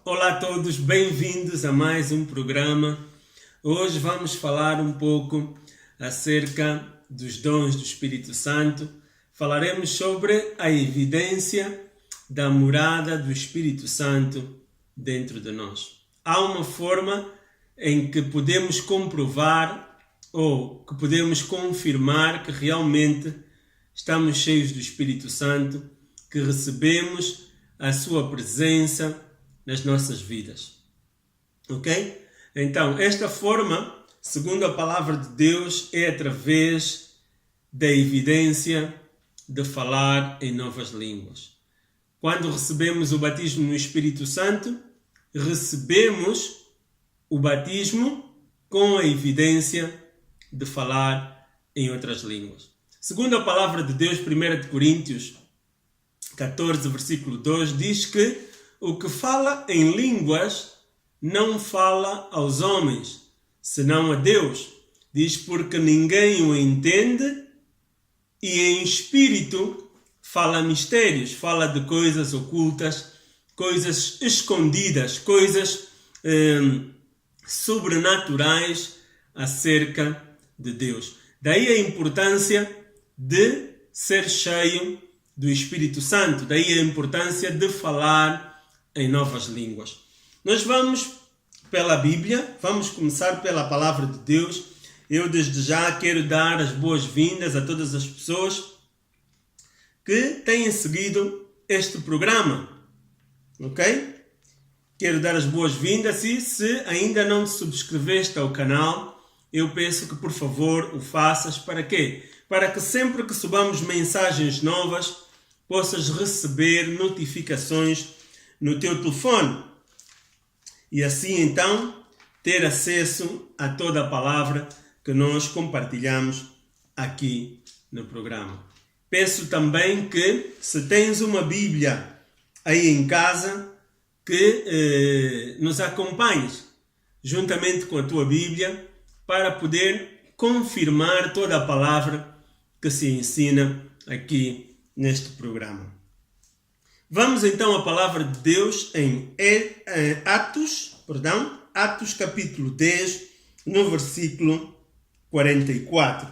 Olá a todos, bem-vindos a mais um programa. Hoje vamos falar um pouco acerca dos dons do Espírito Santo. Falaremos sobre a evidência da morada do Espírito Santo dentro de nós. Há uma forma em que podemos comprovar ou que podemos confirmar que realmente estamos cheios do Espírito Santo, que recebemos a sua presença nas nossas vidas. Ok? Então, esta forma, segundo a palavra de Deus, é através da evidência de falar em novas línguas. Quando recebemos o batismo no Espírito Santo, recebemos o batismo com a evidência de falar em outras línguas. Segundo a palavra de Deus, 1 Coríntios 14, versículo 2, diz que o que fala em línguas não fala aos homens, senão a Deus. Diz porque ninguém o entende e em espírito fala mistérios, fala de coisas ocultas, coisas escondidas, coisas sobrenaturais acerca de Deus. Daí a importância de ser cheio do Espírito Santo, daí a importância de falar em novas línguas. Nós vamos pela Bíblia, vamos começar pela palavra de Deus. Eu desde já quero dar as boas-vindas a todas as pessoas que têm seguido este programa, ok? Quero dar as boas-vindas e se ainda não te subscreveste ao canal, eu peço que por favor o faças. Para quê? Para que sempre que subamos mensagens novas, possas receber notificações no teu telefone e assim então ter acesso a toda a palavra que nós compartilhamos aqui no programa. Peço também que, se tens uma Bíblia aí em casa, que nos acompanhes juntamente com a tua Bíblia para poder confirmar toda a palavra que se ensina aqui neste programa. Vamos então à palavra de Deus em Atos capítulo 10, no versículo 44.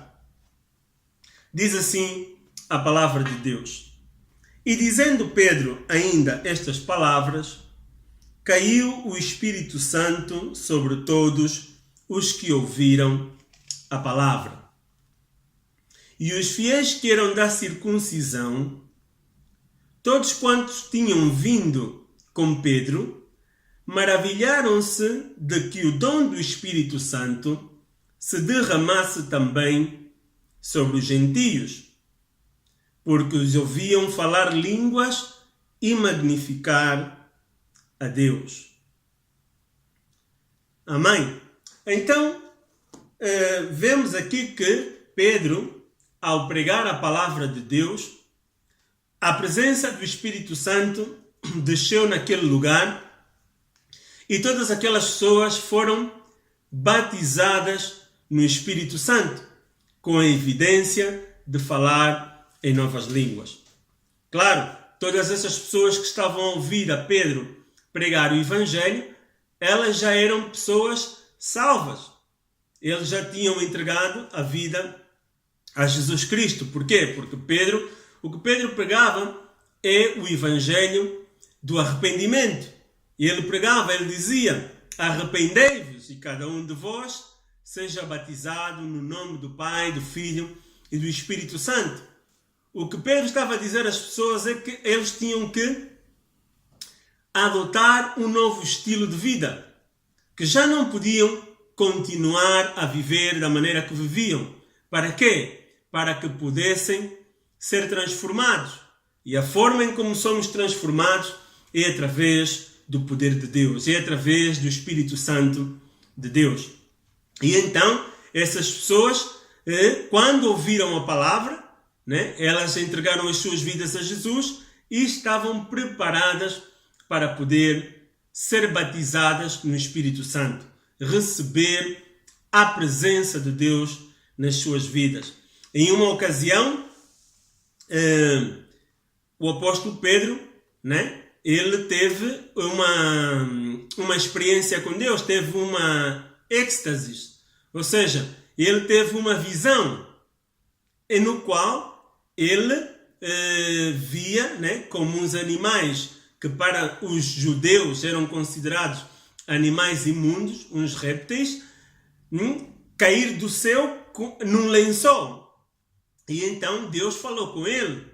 Diz assim a palavra de Deus: E dizendo Pedro ainda estas palavras, caiu o Espírito Santo sobre todos os que ouviram a palavra. E os fiéis que eram da circuncisão, todos quantos tinham vindo com Pedro, maravilharam-se de que o dom do Espírito Santo se derramasse também sobre os gentios, porque os ouviam falar línguas e magnificar a Deus. Amém? Então, vemos aqui que Pedro, ao pregar a palavra de Deus, a presença do Espírito Santo desceu naquele lugar e todas aquelas pessoas foram batizadas no Espírito Santo, com a evidência de falar em novas línguas. Claro, todas essas pessoas que estavam a ouvir a Pedro pregar o Evangelho, elas já eram pessoas salvas. Eles já tinham entregado a vida a Jesus Cristo. Por quê? Porque o que Pedro pregava é o Evangelho do arrependimento. E ele pregava, ele dizia: arrependei-vos e cada um de vós seja batizado no nome do Pai, do Filho e do Espírito Santo. O que Pedro estava a dizer às pessoas é que eles tinham que adotar um novo estilo de vida, que já não podiam continuar a viver da maneira que viviam. Para quê? Para que pudessem ser transformados. E a forma em como somos transformados é através do poder de Deus, é através do Espírito Santo de Deus. E então, essas pessoas, quando ouviram a palavra, elas entregaram as suas vidas a Jesus e estavam preparadas para poder ser batizadas no Espírito Santo, receber a presença de Deus nas suas vidas. Em uma ocasião, o apóstolo Pedro, ele teve uma experiência com Deus, teve uma êxtase, ou seja, ele teve uma visão no qual ele via, né, como uns animais que para os judeus eram considerados animais imundos, uns répteis, cair do céu num lençol. E então Deus falou com ele.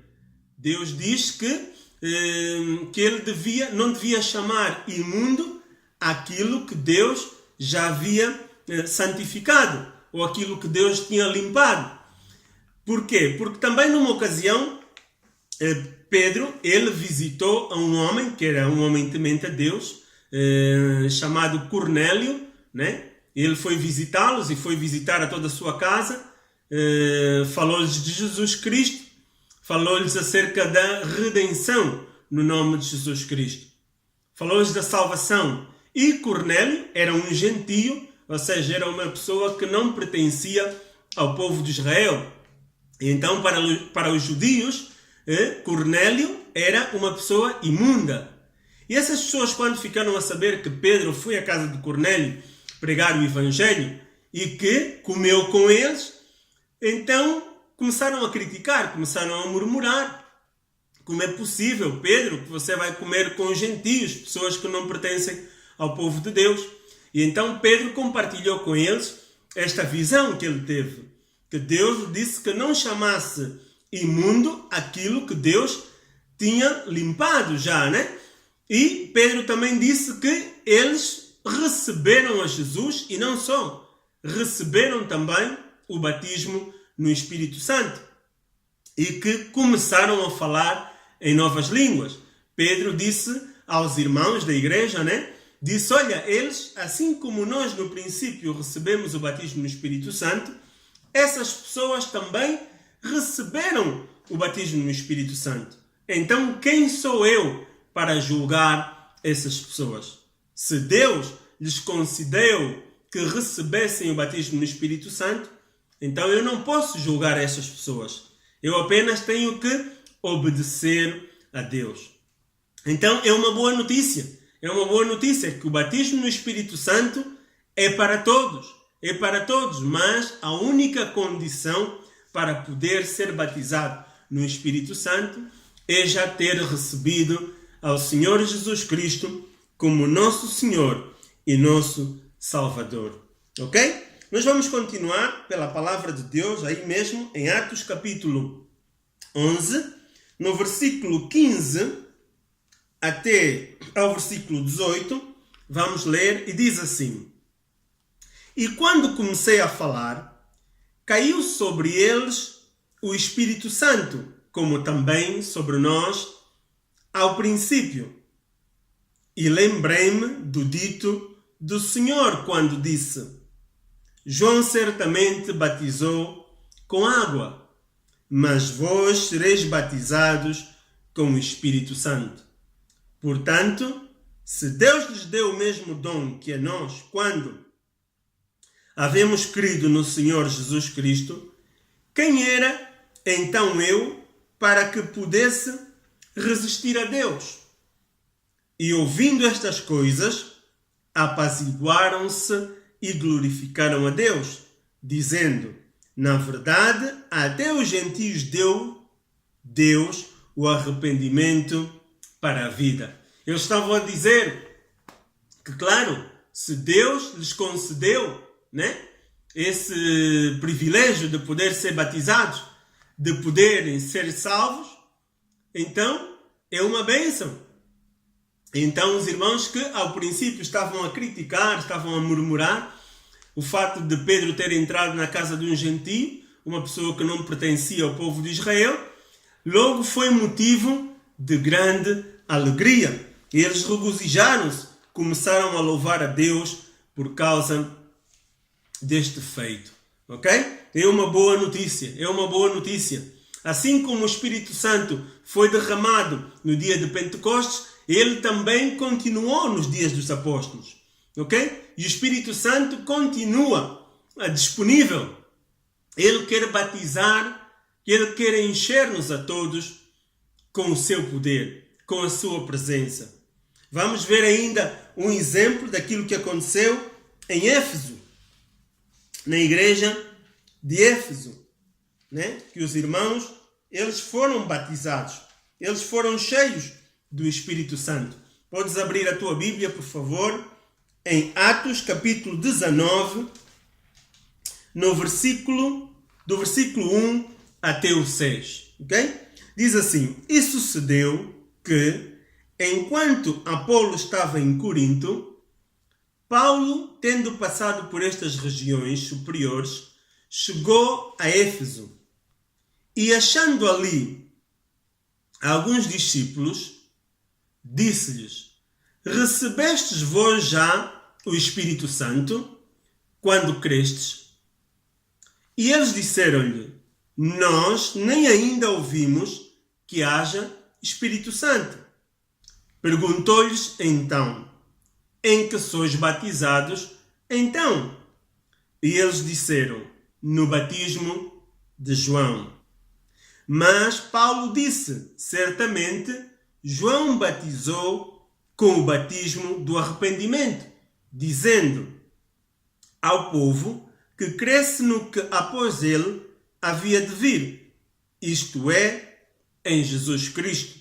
Deus diz que ele não devia chamar imundo aquilo que Deus já havia santificado, ou aquilo que Deus tinha limpado. Por quê? Porque também numa ocasião, Pedro, ele visitou a um homem, que era um homem temente a Deus, chamado Cornélio, né? Ele foi visitá-los e foi visitar a toda a sua casa, falou-lhes de Jesus Cristo, falou-lhes acerca da redenção no nome de Jesus Cristo, falou-lhes da salvação. E Cornélio era um gentio, ou seja, era uma pessoa que não pertencia ao povo de Israel. E então, para os judios, Cornélio era uma pessoa imunda. E essas pessoas, quando ficaram a saber que Pedro foi à casa de Cornélio pregar o Evangelho e que comeu com eles, então começaram a criticar, começaram a murmurar. Como é possível, Pedro, que você vai comer com gentios, pessoas que não pertencem ao povo de Deus? E então Pedro compartilhou com eles esta visão que ele teve, que Deus disse que não chamasse imundo aquilo que Deus tinha limpado já, né? E Pedro também disse que eles receberam a Jesus e não só, receberam também o batismo no Espírito Santo e que começaram a falar em novas línguas. Pedro disse aos irmãos da igreja, né? Disse, olha, eles, assim como nós no princípio recebemos o batismo no Espírito Santo, essas pessoas também receberam o batismo no Espírito Santo. Então, quem sou eu para julgar essas pessoas? Se Deus lhes concedeu que recebessem o batismo no Espírito Santo, então eu não posso julgar essas pessoas. Eu apenas tenho que obedecer a Deus. Então, é uma boa notícia. É uma boa notícia que o batismo no Espírito Santo é para todos. É para todos, mas a única condição para poder ser batizado no Espírito Santo é já ter recebido ao Senhor Jesus Cristo como nosso Senhor e nosso Salvador. Ok? Nós vamos continuar pela palavra de Deus, aí mesmo em Atos capítulo 11, no versículo 15 até ao versículo 18, vamos ler e diz assim: E quando comecei a falar, caiu sobre eles o Espírito Santo, como também sobre nós ao princípio. E lembrei-me do dito do Senhor quando disse: João certamente batizou com água, mas vós sereis batizados com o Espírito Santo. Portanto, se Deus lhes deu o mesmo dom que a nós quando havemos crido no Senhor Jesus Cristo, quem era então eu para que pudesse resistir a Deus? E ouvindo estas coisas, apaziguaram-se e glorificaram a Deus, dizendo: na verdade, até os gentios deu Deus o arrependimento para a vida. Eles estavam a dizer que, claro, se Deus lhes concedeu, né, esse privilégio de poder ser batizados, de poderem ser salvos, então é uma bênção. Então os irmãos que ao princípio estavam a criticar, estavam a murmurar o fato de Pedro ter entrado na casa de um gentio, uma pessoa que não pertencia ao povo de Israel, logo foi motivo de grande alegria. E eles regozijaram-se, começaram a louvar a Deus por causa deste feito. Ok? É uma boa notícia, é uma boa notícia. Assim como o Espírito Santo foi derramado no dia de Pentecostes, ele também continuou nos dias dos apóstolos. Ok? E o Espírito Santo continua disponível. Ele quer batizar, ele quer encher-nos a todos com o seu poder, com a sua presença. Vamos ver ainda um exemplo daquilo que aconteceu em Éfeso, na igreja de Éfeso, né? Que os irmãos, eles foram batizados, eles foram cheios do Espírito Santo. Podes abrir a tua Bíblia, por favor, em Atos capítulo 19, do versículo 1 até o 6. Okay? Diz assim: E sucedeu que, enquanto Apolo estava em Corinto, Paulo, tendo passado por estas regiões superiores, chegou a Éfeso e, achando ali alguns discípulos, disse-lhes: Recebestes vós já o Espírito Santo quando crestes? E eles disseram-lhe: Nós nem ainda ouvimos que haja Espírito Santo. Perguntou-lhes então: Em que sois batizados então? E eles disseram: No batismo de João. Mas Paulo disse: Certamente João batizou com o batismo do arrependimento, dizendo ao povo que cresce no que após ele havia de vir, isto é, em Jesus Cristo.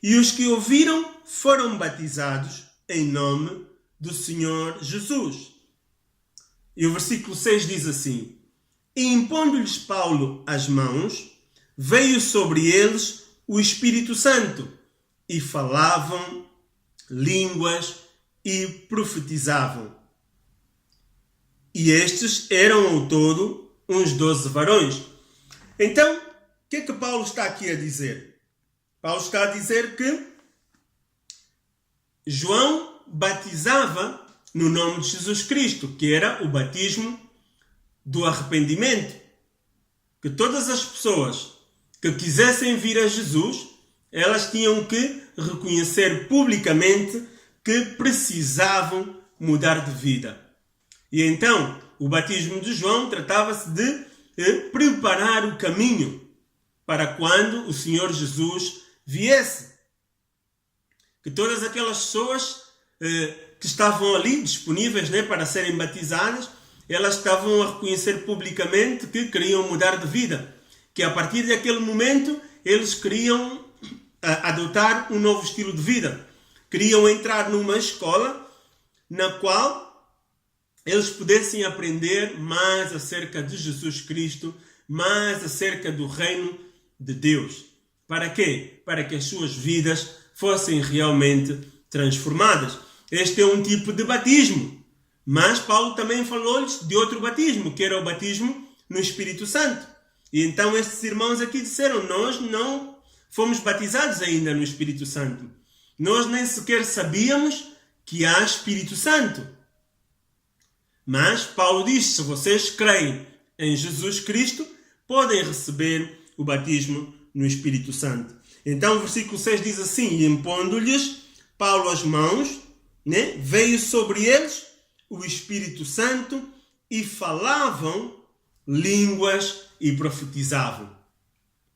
E os que ouviram foram batizados em nome do Senhor Jesus. E o versículo 6 diz assim: E impondo-lhes Paulo as mãos, veio sobre eles o Espírito Santo, e falavam línguas e profetizavam. E estes eram ao todo uns 12 varões. Então, o que é que Paulo está aqui a dizer? Paulo está a dizer que João batizava no nome de Jesus Cristo, que era o batismo do arrependimento. Que todas as pessoas que quisessem vir a Jesus, elas tinham que reconhecer publicamente que precisavam mudar de vida. E então, o batismo de João tratava-se de preparar o caminho para quando o Senhor Jesus viesse. Que todas aquelas pessoas que estavam ali disponíveis, né, para serem batizadas, elas estavam a reconhecer publicamente que queriam mudar de vida. Que a partir daquele momento eles queriam adotar um novo estilo de vida. Queriam entrar numa escola na qual eles pudessem aprender mais acerca de Jesus Cristo, mais acerca do reino de Deus. Para quê? Para que as suas vidas fossem realmente transformadas. Este é um tipo de batismo. Mas Paulo também falou-lhes de outro batismo, que era o batismo no Espírito Santo. E então estes irmãos aqui disseram: Nós não fomos batizados ainda no Espírito Santo. Nós nem sequer sabíamos que há Espírito Santo. Mas Paulo diz: se vocês creem em Jesus Cristo, podem receber o batismo no Espírito Santo. Então o versículo 6 diz assim: E impondo-lhes Paulo as mãos, né, veio sobre eles o Espírito Santo e falavam línguas e profetizavam.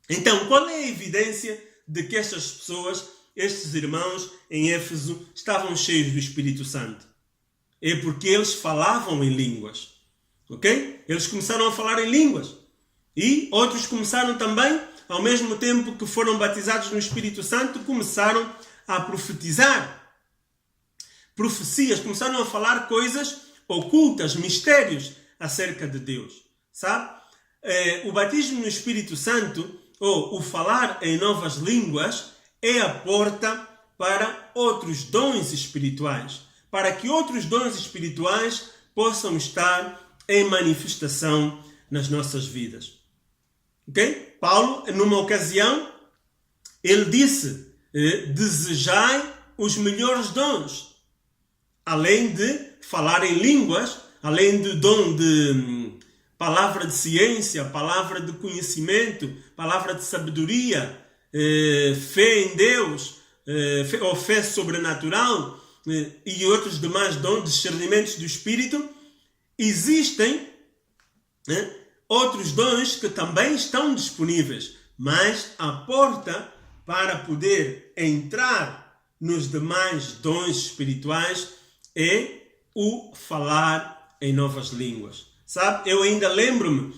Então, qual é a evidência de que estas pessoas, estes irmãos em Éfeso, estavam cheios do Espírito Santo? É porque eles falavam em línguas. Ok? Eles começaram a falar em línguas. E outros começaram também, ao mesmo tempo que foram batizados no Espírito Santo, começaram a profetizar. Profecias, começaram a falar coisas ocultas, mistérios acerca de Deus. Sabe? O batismo no Espírito Santo, ou o falar em novas línguas, é a porta para outros dons espirituais. Para que outros dons espirituais possam estar em manifestação nas nossas vidas. Ok? Paulo, numa ocasião, ele disse: desejai os melhores dons. Além de falar em línguas, além do dom de palavra de ciência, palavra de conhecimento, palavra de sabedoria, fé em Deus, ou fé sobrenatural, e outros demais dons, discernimentos do Espírito, existem outros dons que também estão disponíveis, mas a porta para poder entrar nos demais dons espirituais é o falar em novas línguas. Sabe, eu ainda lembro-me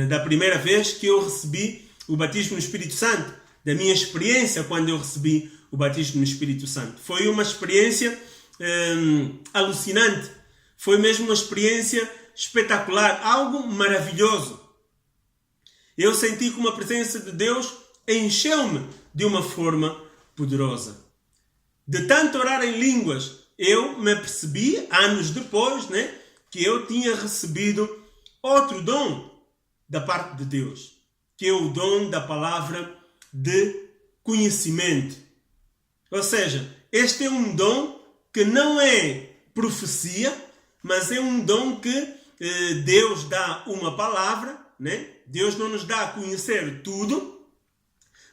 da primeira vez que eu recebi o batismo no Espírito Santo, da minha experiência quando eu recebi o batismo no Espírito Santo. Foi uma experiência alucinante, foi mesmo uma experiência espetacular, algo maravilhoso. Eu senti como a presença de Deus encheu-me de uma forma poderosa. De tanto orar em línguas, eu me percebi, anos depois, que eu tinha recebido outro dom da parte de Deus, que é o dom da palavra de conhecimento. Ou seja, este é um dom que não é profecia, mas é um dom que Deus dá uma palavra, Deus não nos dá a conhecer tudo,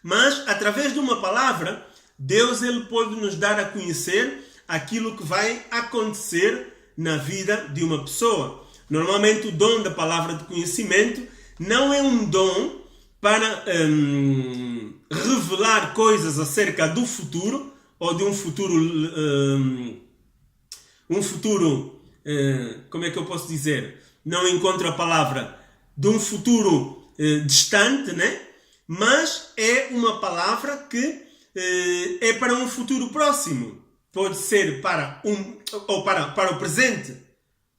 mas através de uma palavra, Deus ele pode nos dar a conhecer aquilo que vai acontecer na vida de uma pessoa. Normalmente o dom da palavra de conhecimento não é um dom para revelar coisas acerca do futuro, ou de um futuro, como é que eu posso dizer? Não encontro a palavra, de um futuro distante, mas é uma palavra que é para um futuro próximo. Pode ser para o presente.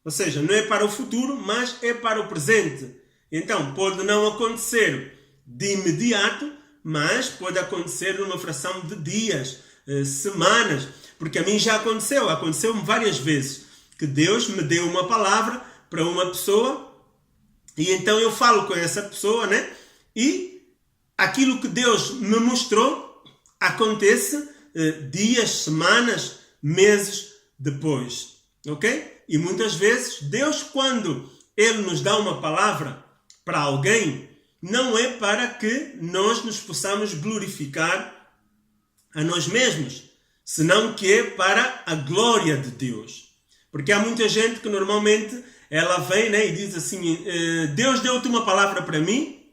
Ou seja, não é para o futuro, mas é para o presente. Então, pode não acontecer de imediato, mas pode acontecer numa fração de dias, semanas. Porque a mim já aconteceu-me várias vezes, que Deus me deu uma palavra para uma pessoa, e então eu falo com essa pessoa, e aquilo que Deus me mostrou acontece dias, semanas, meses depois. Ok? E muitas vezes, Deus, quando Ele nos dá uma palavra para alguém, não é para que nós nos possamos glorificar a nós mesmos, senão que é para a glória de Deus. Porque há muita gente que normalmente ela vem e diz assim, Deus deu-te uma palavra para mim,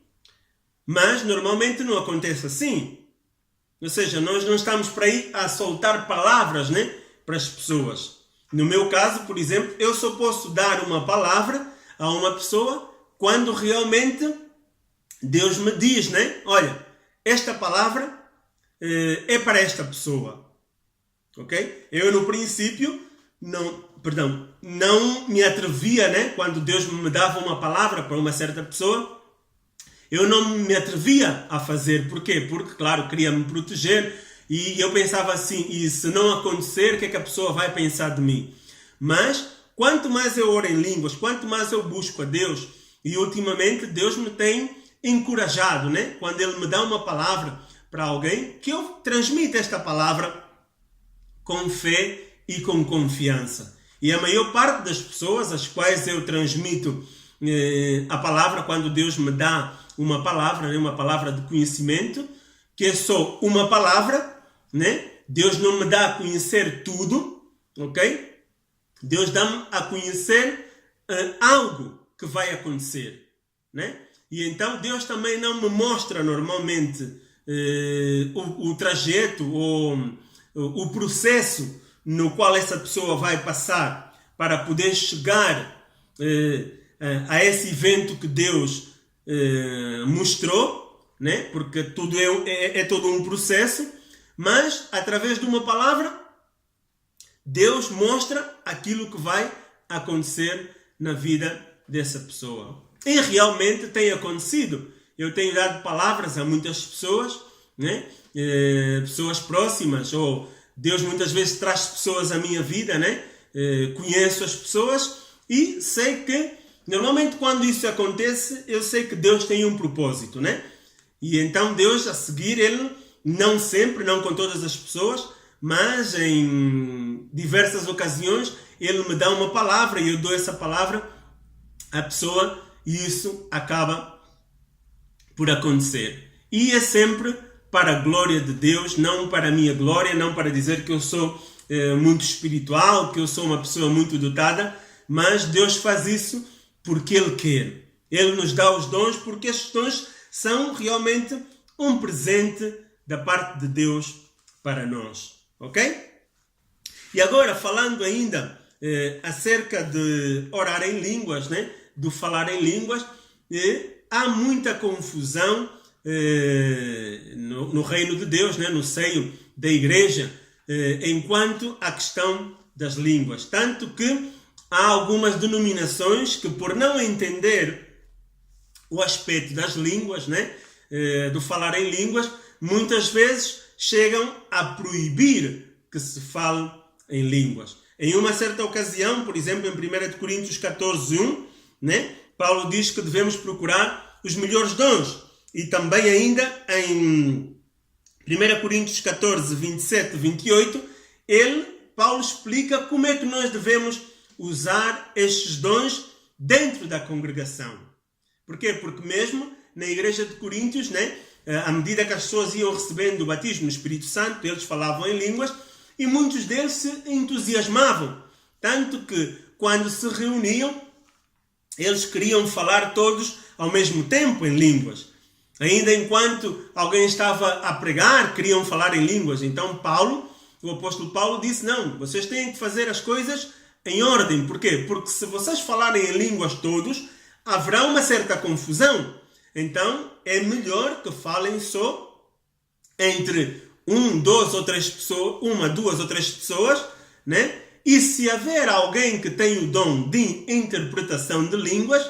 mas normalmente não acontece assim. Ou seja, nós não estamos para aí a soltar palavras para as pessoas. No meu caso, por exemplo, eu só posso dar uma palavra a uma pessoa quando realmente Deus me diz, olha, esta palavra é para esta pessoa. Ok? Eu no princípio não me atrevia, quando Deus me dava uma palavra para uma certa pessoa, eu não me atrevia a fazer. Porquê? Porque, claro, queria me proteger e eu pensava assim, e se não acontecer, o que é que a pessoa vai pensar de mim? Mas, quanto mais eu oro em línguas, quanto mais eu busco a Deus, e ultimamente Deus me tem encorajado, quando Ele me dá uma palavra para alguém, que eu transmito esta palavra com fé e com confiança. E a maior parte das pessoas às quais eu transmito a palavra, quando Deus me dá uma palavra de conhecimento, que é só uma palavra, Deus não me dá a conhecer tudo, ok? Deus dá-me a conhecer algo que vai acontecer, E então Deus também não me mostra normalmente o trajeto ou o processo no qual essa pessoa vai passar para poder chegar a esse evento que Deus mostrou, porque tudo é todo um processo, mas através de uma palavra Deus mostra aquilo que vai acontecer na vida dessa pessoa. E realmente tem acontecido. Eu tenho dado palavras a muitas pessoas, pessoas próximas, ou Deus muitas vezes traz pessoas à minha vida, conheço as pessoas e sei que normalmente quando isso acontece, eu sei que Deus tem um propósito, E então Deus a seguir, Ele não sempre, não com todas as pessoas, mas em diversas ocasiões, Ele me dá uma palavra e eu dou essa palavra à pessoa e isso acaba por acontecer. E é sempre para a glória de Deus, não para a minha glória, não para dizer que eu sou muito espiritual, que eu sou uma pessoa muito dotada, mas Deus faz isso porque Ele quer. Ele nos dá os dons porque estes dons são realmente um presente da parte de Deus para nós. Ok? E agora, falando ainda acerca de orar em línguas, né? Do falar em línguas, há muita confusão no reino de Deus, né? No seio da igreja, enquanto à questão das línguas. Tanto que há algumas denominações que, por não entender o aspecto das línguas, né? Do falar em línguas, muitas vezes chegam a proibir que se fale em línguas. Em uma certa ocasião, por exemplo, em 1 Coríntios 14:1, né? Paulo diz que devemos procurar os melhores dons. E também ainda em 1 Coríntios 14, 27 e 28, Paulo explica como é que nós devemos usar estes dons dentro da congregação. Porquê? Porque mesmo na igreja de Coríntios, né? À medida que as pessoas iam recebendo o batismo no Espírito Santo, eles falavam em línguas e muitos deles se entusiasmavam. Tanto que, quando se reuniam, eles queriam falar todos ao mesmo tempo em línguas. Ainda enquanto alguém estava a pregar, queriam falar em línguas. Então o apóstolo Paulo disse, não, vocês têm que fazer as coisas em ordem. Porquê? Porque se vocês falarem em línguas todos, haverá uma certa confusão. Então, é melhor que falem só entre duas ou três pessoas, né? E se haver alguém que tem o dom de interpretação de línguas,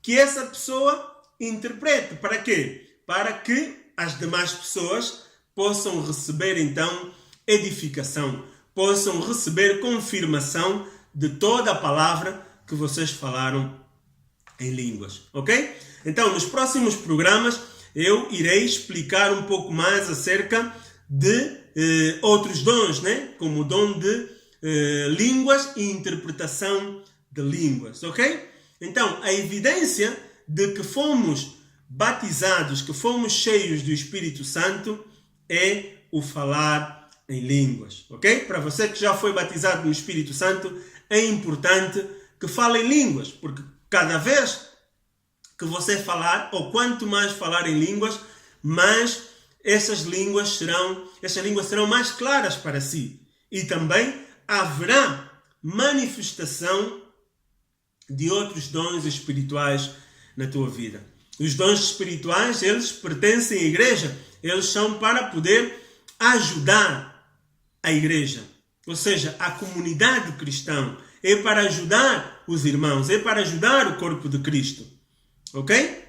que essa pessoa interprete. Para quê? Para que as demais pessoas possam receber, então, edificação, possam receber confirmação de toda a palavra que vocês falaram em línguas. Ok? Então, nos próximos programas, eu irei explicar um pouco mais acerca de outros dons, né? Como o dom de línguas e interpretação de línguas, ok? Então, a evidência de que fomos batizados, que fomos cheios do Espírito Santo, é o falar em línguas, ok? Para você que já foi batizado no Espírito Santo, é importante que fale em línguas, porque cada vez que você falar, ou quanto mais falar em línguas, mais essas línguas serão mais claras para si. E também haverá manifestação de outros dons espirituais na tua vida. Os dons espirituais, eles pertencem à igreja. Eles são para poder ajudar a igreja. Ou seja, a comunidade cristã. É para ajudar os irmãos. É para ajudar o corpo de Cristo. Ok?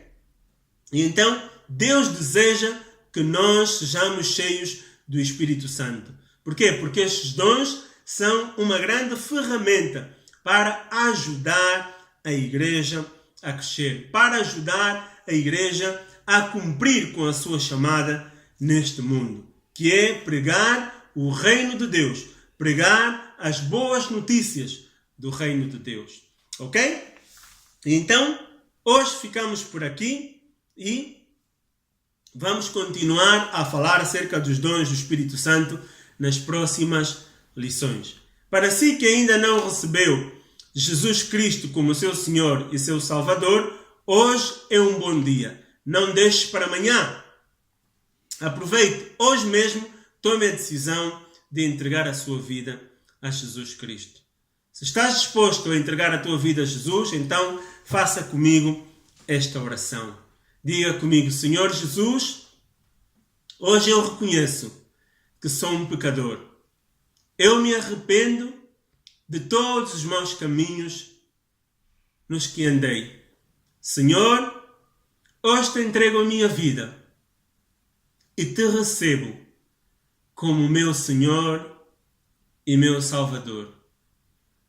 E então, Deus deseja que nós sejamos cheios do Espírito Santo. Porquê? Porque estes dons são uma grande ferramenta para ajudar a igreja a crescer, para ajudar a igreja a cumprir com a sua chamada neste mundo, que é pregar o reino de Deus, pregar as boas notícias do reino de Deus. Ok? Então, hoje ficamos por aqui e vamos continuar a falar acerca dos dons do Espírito Santo nas próximas lições. Para si que ainda não recebeu Jesus Cristo como seu Senhor e seu Salvador, hoje é um bom dia. Não deixe para amanhã. Aproveite hoje mesmo, tome a decisão de entregar a sua vida a Jesus Cristo. Se estás disposto a entregar a tua vida a Jesus, então faça comigo esta oração. Diga comigo, Senhor Jesus, hoje eu reconheço que sou um pecador. Eu me arrependo de todos os maus caminhos nos que andei. Senhor, hoje te entrego a minha vida e te recebo como meu Senhor e meu Salvador.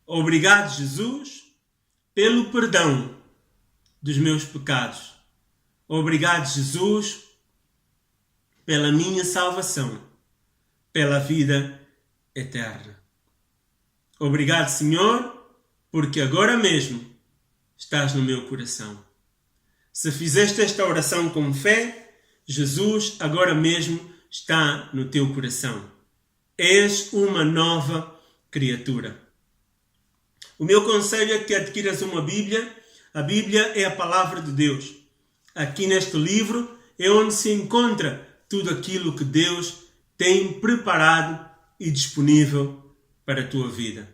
Obrigado, Jesus, pelo perdão dos meus pecados. Obrigado, Jesus, pela minha salvação, pela vida eterna. Obrigado, Senhor, porque agora mesmo estás no meu coração. Se fizeste esta oração com fé, Jesus agora mesmo está no teu coração. És uma nova criatura. O meu conselho é que adquiras uma Bíblia. A Bíblia é a palavra de Deus. Aqui neste livro é onde se encontra tudo aquilo que Deus tem preparado e disponível para a tua vida.